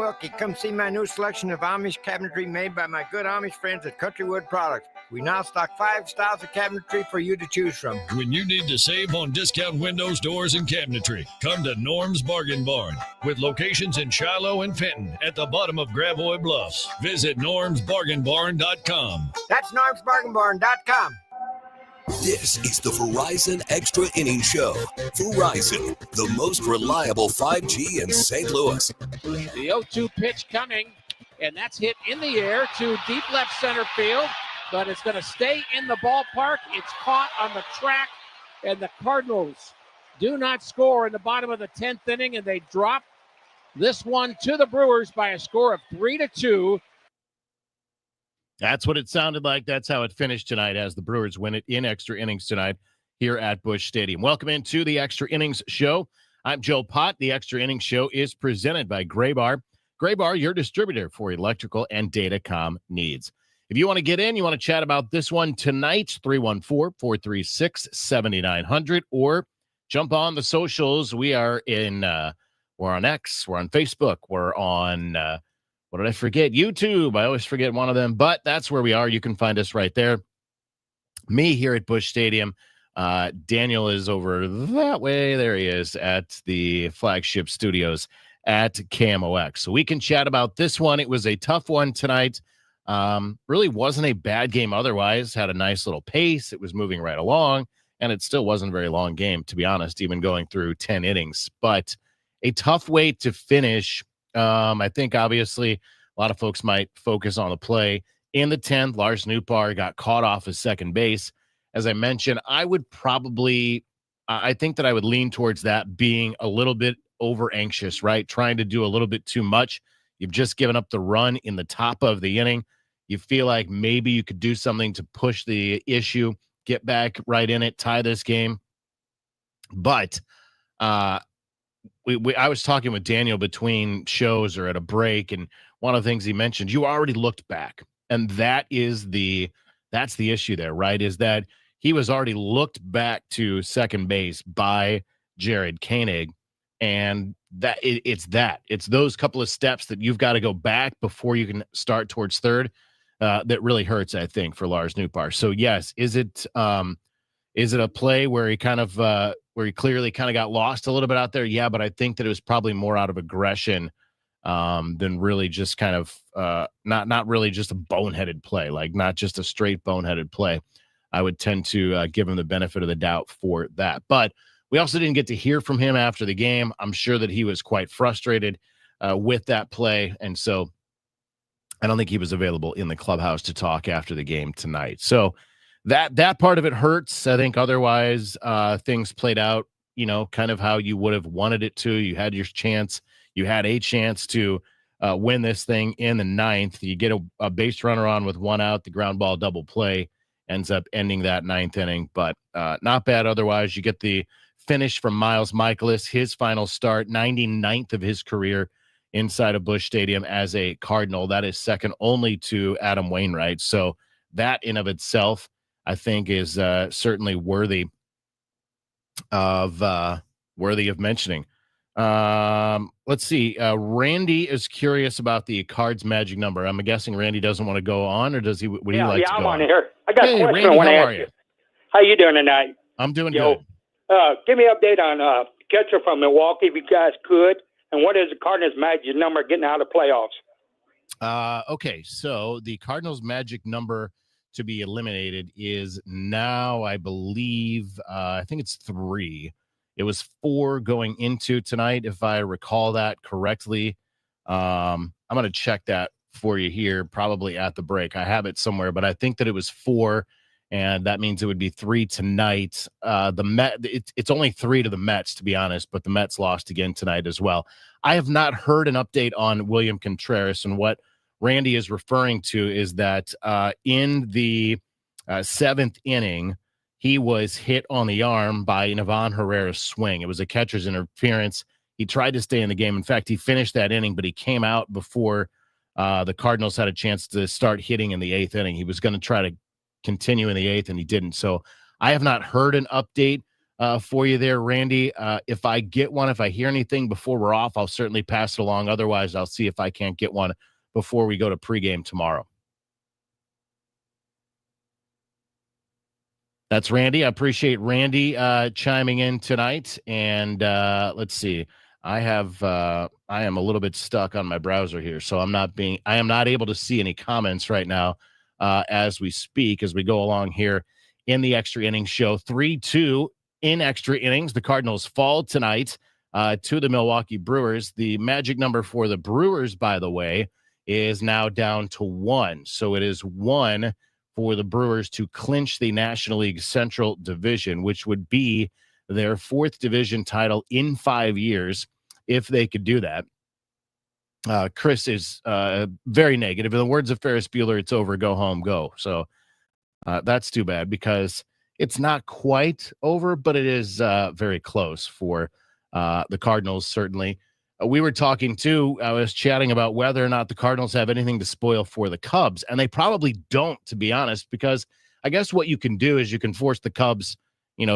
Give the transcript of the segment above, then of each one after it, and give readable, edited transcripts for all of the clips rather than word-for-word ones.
looky. Come see my new selection of Amish cabinetry made by my good Amish friends at Countrywood Products. We now stock 5 styles of cabinetry for you to choose from. When you need to save on discount windows, doors, and cabinetry, come to Norm's Bargain Barn. With locations in Shiloh and Fenton at the bottom of Gravois Bluffs. Visit normsbargainbarn.com. That's normsbargainbarn.com. This is the Verizon Extra Innings Show. Verizon, the most reliable 5G in St. Louis. The 0-2 pitch coming, and that's hit in the air to deep left center field, but it's going to stay in the ballpark. It's caught on the track, and the Cardinals do not score in the bottom of the 10th inning, and they drop this one to the Brewers by a score of 3-2. That's what it sounded like. That's how it finished tonight as the Brewers win it in extra innings tonight here at Busch Stadium. Welcome into the Extra Innings Show. I'm Joe Pott. The Extra Innings Show is presented by Gray Bar. Gray Bar, your distributor for electrical and datacom needs. If you want to get in, you want to chat about this one tonight, 314-436-7900, or jump on the socials. We are we're on X, we're on Facebook, we're on what did I forget? YouTube. I always forget one of them, but that's where we are. You can find us right there. Me here at Busch Stadium. Daniel is over that way. There he is at the flagship studios at KMOX. So we can chat about this one. It was a tough one tonight. Really wasn't a bad game otherwise. Had a nice little pace. It was moving right along, and it still wasn't a very long game, to be honest, even going through 10 innings. But a tough way to finish. I think obviously a lot of folks might focus on the play in the 10th. Lars Nootbaar got caught off at second base. As I mentioned, I think that I would lean towards that being a little bit over anxious, right? Trying to do a little bit too much. You've just given up the run in the top of the inning. You feel like maybe you could do something to push the issue, get back right in it, tie this game. But, I was talking with Daniel between shows or at a break, and one of the things he mentioned, you already looked back, and that's the issue there, right? Is that he was already looked back to second base by Jared Koenig, and it's those couple of steps that you've got to go back before you can start towards third that really hurts, I think, for Lars Nootbaar. So yes, is it a play where he where he clearly kind of got lost a little bit out there? Yeah, but I think that it was probably more out of aggression than really just kind of not really just a boneheaded play, like not just a straight boneheaded play. I would tend to give him the benefit of the doubt for that. But we also didn't get to hear from him after the game. I'm sure that he was quite frustrated with that play, and so I don't think he was available in the clubhouse to talk after the game tonight. So that part of it hurts. I think otherwise things played out, kind of how you would have wanted it to. You had your chance. You had a chance to win this thing in the 9th. You get a base runner on with one out. The ground ball double play ends up ending that 9th inning, but not bad otherwise. You get the finish from Miles Michaelis, his final start, 99th of his career inside of Busch Stadium as a Cardinal. That is second only to Adam Wainwright. So that in of itself, I think, is certainly worthy of mentioning. Let's see. Randy is curious about the Cards magic number. I'm guessing Randy doesn't want to go on, or does he? Would he like to go I'm on on? here. I got a question Randy, I want to how ask are you. you? How you doing tonight? I'm doing good. Give me an update on catcher from Milwaukee, if you guys could, and what is the Cardinals' magic number getting out of the playoffs? Okay, so the Cardinals' magic number to be eliminated is now, I believe, I think it's 3. It was 4 going into tonight, if I recall that correctly. I'm going to check that for you here, probably at the break. I have it somewhere, but I think that it was 4, and that means it would be 3 tonight. It's only 3 to the Mets, to be honest, but the Mets lost again tonight as well. I have not heard an update on William Contreras, and what Randy is referring to is that in the 7th inning, he was hit on the arm by Navan Herrera's swing. It was a catcher's interference. He tried to stay in the game. In fact, he finished that inning, but he came out before the Cardinals had a chance to start hitting in the 8th inning. He was going to try to continue in the 8th, and he didn't. So I have not heard an update for you there, Randy. If I get one, if I hear anything before we're off, I'll certainly pass it along. Otherwise, I'll see if I can't get one before we go to pregame tomorrow. That's Randy. I appreciate Randy chiming in tonight. And let's see. I am a little bit stuck on my browser here, so I am not able to see any comments right now as we speak, as we go along here in the Extra Innings Show. 3-2 in extra innings. The Cardinals fall tonight to the Milwaukee Brewers. The magic number for the Brewers, by the way, is now down to 1. So it is 1 for the Brewers to clinch the National League Central Division, which would be their 4th division title in 5 years if they could do that. Chris is very negative. In the words of Ferris Bueller, it's over, go home, go. So that's too bad because it's not quite over, but it is very close for the Cardinals, certainly. We were talking, too, I was chatting about whether or not the Cardinals have anything to spoil for the Cubs, and they probably don't, to be honest, because I guess what you can do is you can force the Cubs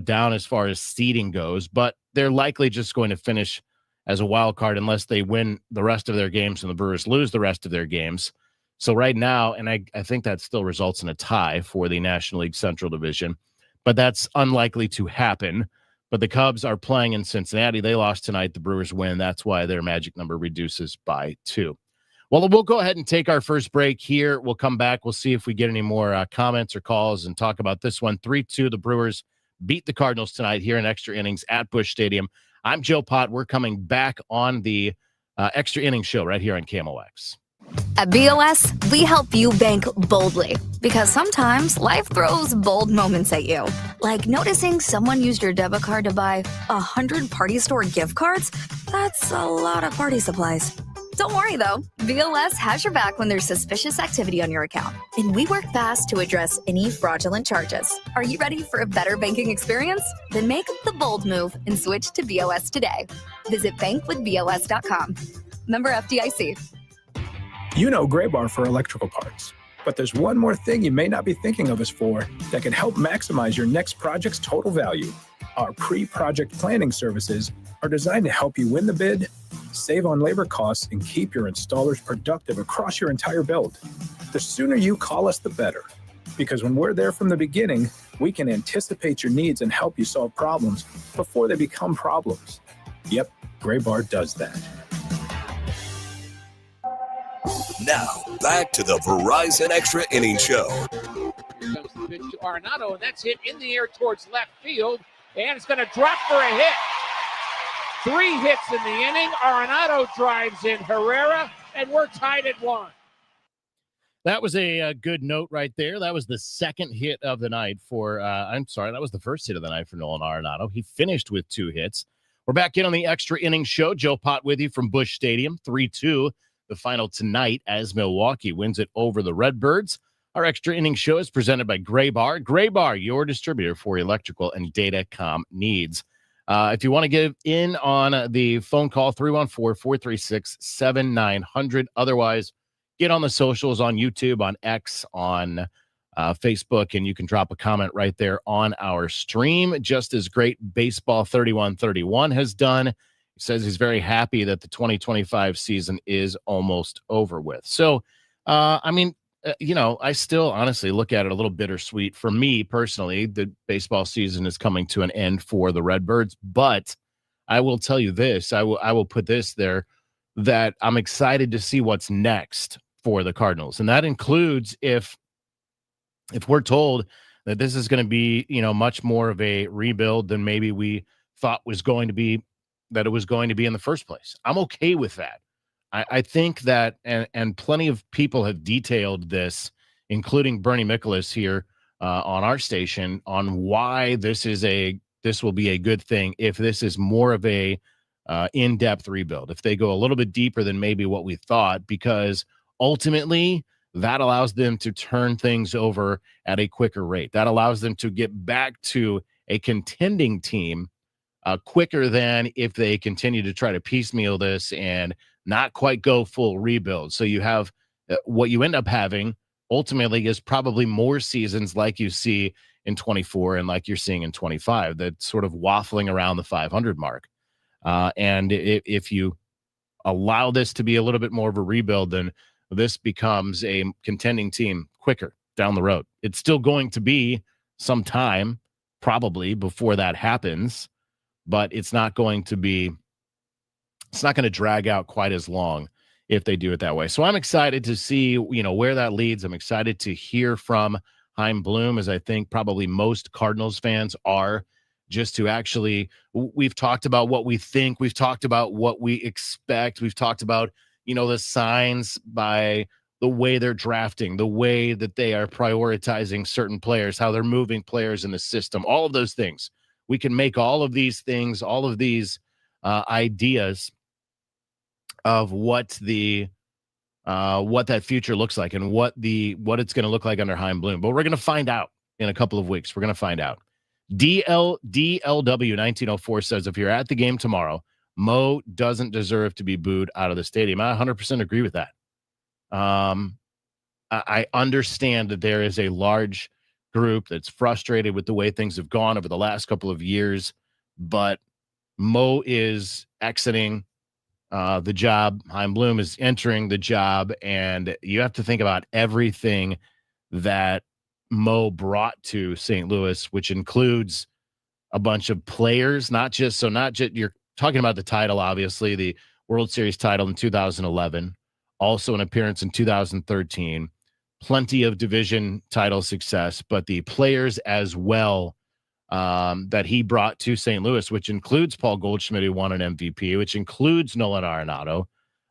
down as far as seeding goes, but they're likely just going to finish as a wild card unless they win the rest of their games and the Brewers lose the rest of their games. So right now, and I think that still results in a tie for the National League Central Division, but that's unlikely to happen. But the Cubs are playing in Cincinnati. They lost tonight. The Brewers win. That's why their magic number reduces by 2. Well, we'll go ahead and take our first break here. We'll come back. We'll see if we get any more comments or calls and talk about this one. 3-2, the Brewers beat the Cardinals tonight here in extra innings at Busch Stadium. I'm Joe Pott. We're coming back on the Extra Innings Show right here on KMOX. At BOS, we help you bank boldly because sometimes life throws bold moments at you. Like noticing someone used your debit card to buy 100 party store gift cards. That's a lot of party supplies. Don't worry, though. BOS has your back when there's suspicious activity on your account. And we work fast to address any fraudulent charges. Are you ready for a better banking experience? Then make the bold move and switch to BOS today. Visit bankwithbos.com. Member FDIC. You know Gray Bar for electrical parts. But there's one more thing you may not be thinking of us for that can help maximize your next project's total value. Our pre-project planning services are designed to help you win the bid, save on labor costs, and keep your installers productive across your entire build. The sooner you call us, the better. Because when we're there from the beginning, we can anticipate your needs and help you solve problems before they become problems. Yep, Gray Bar does that. Now, back to the Verizon Extra Innings Show. Here comes the pitch to Arenado, and that's hit in the air towards left field, and it's going to drop for a hit. 3 hits in the inning. Arenado drives in Herrera, and we're tied at 1. That was a good note right there. That was the second hit of the night for, that was the first hit of the night for Nolan Arenado. He finished with 2 hits. We're back in on the Extra Innings Show. Joe Pott with you from Busch Stadium, 3-2. The final tonight as Milwaukee wins it over the Redbirds. Our Extra Innings Show is presented by Gray Bar. Gray Bar, your distributor for electrical and datacom needs. If you want to get in on the phone call, 314-436-7900. Otherwise, get on the socials on YouTube, on X, on Facebook, and you can drop a comment right there on our stream, just as Great Baseball 3131 has done. He says he's very happy that the 2025 season is almost over with. So, I still honestly look at it a little bittersweet. For me personally, the baseball season is coming to an end for the Redbirds, but I will tell you this, I will put this there, that I'm excited to see what's next for the Cardinals. And that includes if we're told that this is going to be, much more of a rebuild than maybe we thought was going to be, that it was going to be in the first place. I'm okay with that. I think that, and plenty of people have detailed this, including Bernie Michaelis here on our station, on why this will be a good thing if this is more of a in-depth rebuild, if they go a little bit deeper than maybe what we thought, because ultimately that allows them to turn things over at a quicker rate. That allows them to get back to a contending team quicker than if they continue to try to piecemeal this and not quite go full rebuild. So you have what you end up having ultimately is probably more seasons like you see in 24 and like you're seeing in 25, that's sort of waffling around the 500 mark. And if you allow this to be a little bit more of a rebuild, then this becomes a contending team quicker down the road. It's still going to be some time probably before that happens, but it's not going to drag out quite as long if they do it that way. So I'm excited to see, where that leads. I'm excited to hear from Chaim Bloom, as I think probably most Cardinals fans are, just to actually, we've talked about what we think. We've talked about what we expect. We've talked about, the signs by the way they're drafting, the way that they are prioritizing certain players, how they're moving players in the system, all of those things. We can make all of these things, all of these ideas of what that future looks like and what it's going to look like under Chaim Bloom. But we're going to find out in a couple of weeks. We're going to find out. DLW 1904 says, if you're at the game tomorrow, Mo doesn't deserve to be booed out of the stadium. I 100% agree with that. I understand that there is a large group that's frustrated with the way things have gone over the last couple of years, but Mo is exiting the job. Chaim Bloom is entering the job, and you have to think about everything that Mo brought to St. Louis, which includes a bunch of players, not just you're talking about the title, obviously, the World Series title in 2011, also an appearance in 2013, plenty of division title success, but the players as well that he brought to St. Louis, which includes Paul Goldschmidt, who won an MVP, which includes Nolan Arenado,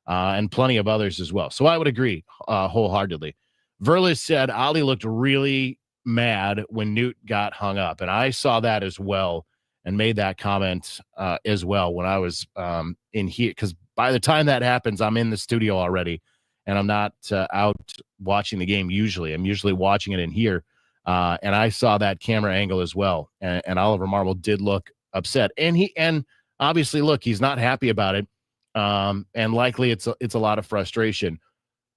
and plenty of others as well. So I would agree wholeheartedly. Verlis said Ollie looked really mad when Newt got hung up, and I saw that as well and made that comment as well when I was in here, because by the time that happens, I'm in the studio already, and I'm not out watching the game usually. I'm usually watching it in here, and I saw that camera angle as well, and Oliver Marmol did look upset, and obviously, look, he's not happy about it, and likely it's a lot of frustration.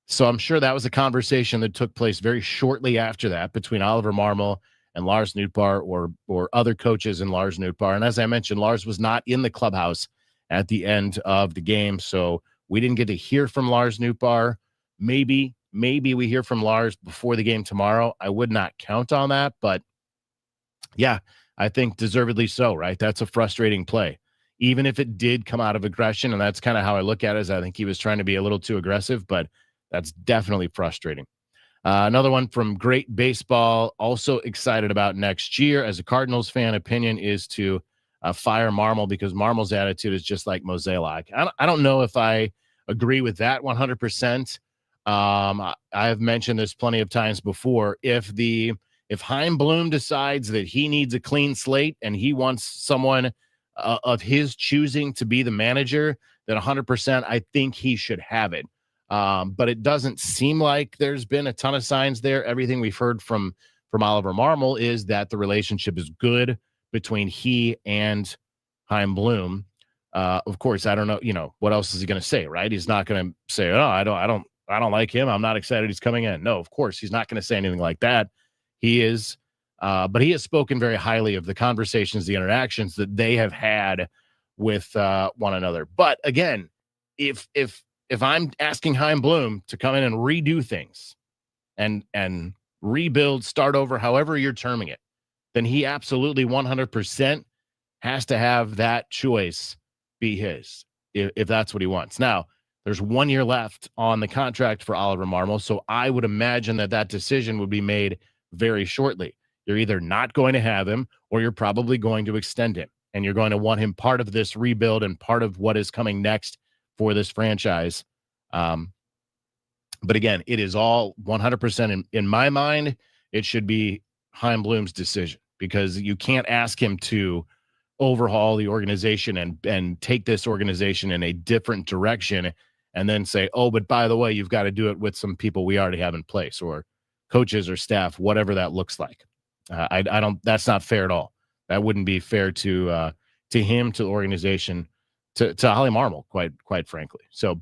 So I'm sure that was a conversation that took place very shortly after that between Oliver Marmol and Lars Nootbaar or other coaches in Lars Nootbaar. And as I mentioned, Lars was not in the clubhouse at the end of the game, so we didn't get to hear from Lars Nootbaar. Maybe we hear from Lars before the game tomorrow. I would not count on that, but yeah, I think deservedly so, right? That's a frustrating play. Even if it did come out of aggression, and that's kind of how I look at it, is I think he was trying to be a little too aggressive, but that's definitely frustrating. Another one from Great Baseball, also excited about next year. As a Cardinals fan, opinion is to fire Marmol because Marmol's attitude is just like Mozeliak. I don't know if I agree with that 100%. I have mentioned this plenty of times before. If Chaim Bloom decides that he needs a clean slate and he wants someone of his choosing to be the manager, then 100% I think he should have it. But it doesn't seem like there's been a ton of signs there. Everything we've heard from Oliver Marmol is that the relationship is good between he and Chaim Bloom. Of course, I don't know, what else is he going to say, right? He's not going to say, "Oh, I don't like him. I'm not excited he's coming in." No, of course, he's not going to say anything like that. He is, but he has spoken very highly of the conversations, the interactions that they have had with one another. But again, if I'm asking Chaim Bloom to come in and redo things and rebuild, start over, however you're terming it, then he absolutely 100% has to have that choice be his, if that's what he wants. Now, there's 1 year left on the contract for Oliver Marmol, so I would imagine that decision would be made very shortly. You're either not going to have him, or you're probably going to extend him, and you're going to want him part of this rebuild and part of what is coming next for this franchise. But again, it is all 100% in my mind. It should be Chaim Bloom's decision, because you can't ask him to overhaul the organization and take this organization in a different direction and then say, "Oh, but by the way, you've got to do it with some people we already have in place, or coaches or staff," whatever that looks like. I don't, that's not fair at all. That wouldn't be fair to him, to the organization, to Ollie Marmol, quite frankly. So,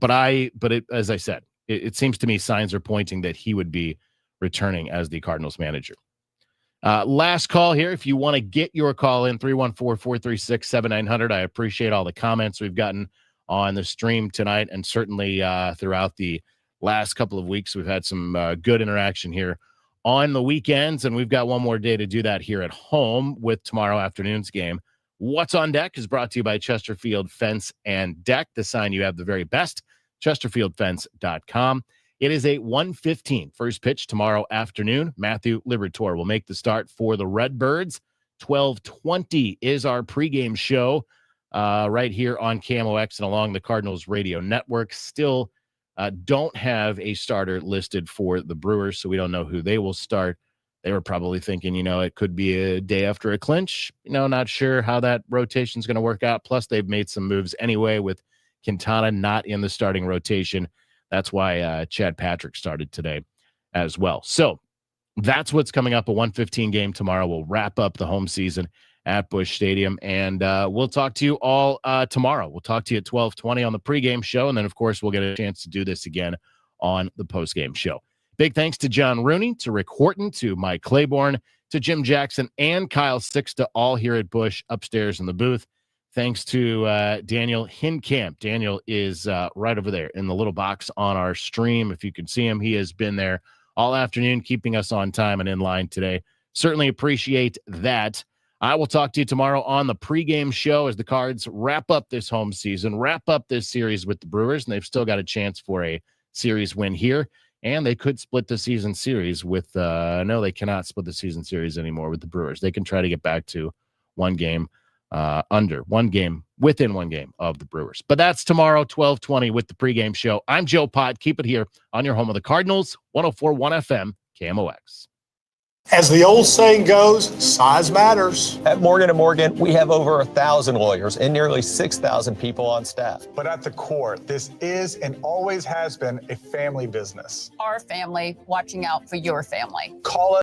as I said, it seems to me signs are pointing that he would be returning as the Cardinals manager. Last call here. If you want to get your call in, 314-436-7900. I appreciate all the comments we've gotten on the stream tonight, and certainly throughout the last couple of weeks, we've had some good interaction here on the weekends, and we've got one more day to do that here at home with tomorrow afternoon's game. What's on Deck is brought to you by Chesterfield Fence and Deck. The sign you have the very best, chesterfieldfence.com. It is a 1:15 first pitch tomorrow afternoon. Matthew Liberatore will make the start for the Redbirds. 12:20 is our pregame show right here on KMOX and along the Cardinals radio network. Still don't have a starter listed for the Brewers, so we don't know who they will start. They were probably thinking, it could be a day after a clinch. Not sure how that rotation is going to work out. Plus, they've made some moves anyway with Quintana not in the starting rotation. That's why Chad Patrick started today as well. So that's what's coming up, a 1:15 game tomorrow. We'll wrap up the home season at Busch Stadium, and we'll talk to you all tomorrow. We'll talk to you at 12:20 on the pregame show, and then, of course, we'll get a chance to do this again on the postgame show. Big thanks to John Rooney, to Rick Horton, to Mike Claiborne, to Jim Jackson, and Kyle Sixta, all here at Busch upstairs in the booth. Thanks to Daniel Hinkamp. Daniel is right over there in the little box on our stream. If you can see him, he has been there all afternoon, keeping us on time and in line today. Certainly appreciate that. I will talk to you tomorrow on the pregame show as the Cards wrap up this home season, wrap up this series with the Brewers, and they've still got a chance for a series win here. And they could split the season series with no, they cannot split the season series anymore with the Brewers. They can try to get back to one game within one game of the Brewers. But that's tomorrow, 12:20 with the pregame show. I'm Joe Pott. Keep it here on your home of the Cardinals, 104.1 FM, KMOX. As the old saying goes, size matters. At Morgan & Morgan, we have over 1,000 lawyers and nearly 6,000 people on staff. But at the core, this is and always has been a family business. Our family watching out for your family. Call us.